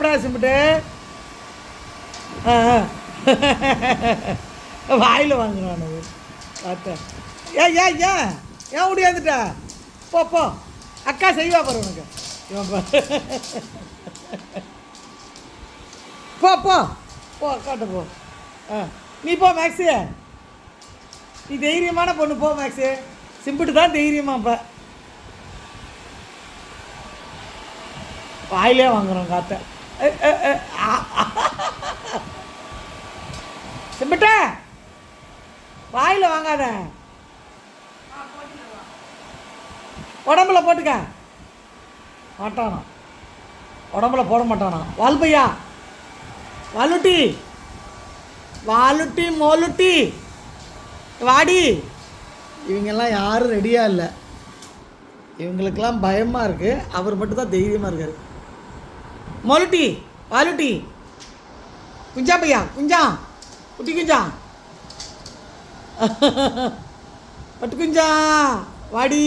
பயப்படாத சிம்பிட்டு. வாயில் வாங்குறான் பார்த்தேன். ஏன் ஏன் ஏன் ஏன் முடியாதுட்டா? போ போ, அக்கா செய்வா பாரு உனக்கு. இவன் போ போ போ, அக்காட்ட போ. நீ போ மேக்ஸு, நீ தைரியமான பொண்ணு, போ மேக்ஸு. சிம்பிட்டு தான் தைரியமா. இப்போ வாயிலே வாங்குறோம் காற்றை. சிம்பிட்ட வாயில் வாங்காத, உடம்புல போட்டுக்க மாட்டானா, உடம்புல போட மாட்டானா. வால்பையா, வாலுட்டி வாலுட்டி மோலுட்டி வாடி. இவங்கெல்லாம் யாரும் ரெடியாக இல்லை, இவங்களுக்கெல்லாம் பயமாக இருக்குது. அவர் மட்டும்தான் தைரியமாக இருக்கார். மோலுட்டி வாலுட்டி குஞ்சா பையா, குஞ்சா குட்டி குஞ்சா, பட்டு குஞ்சா வாடி.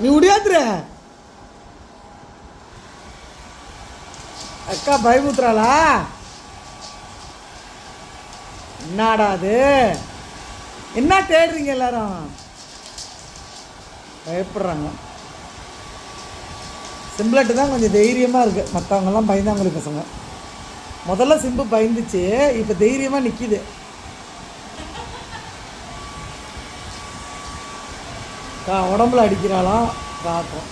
நீ முடியாதுற அக்கா பயமுத்துறாளா? என்னடா அது, என்ன தேடுறீங்க எல்லாரும்? பயப்படுறாங்க. சிம்பிளட்டு தான் கொஞ்சம் தைரியமாக இருக்குது, மற்றவங்கெல்லாம் பயந்தாங்களே பசங்க. முதல்ல சிம்பு பயந்துச்சு, இப்போ தைரியமாக நிற்கிது. உடம்புல அடிக்கிறாளாம் பார்ப்போம்.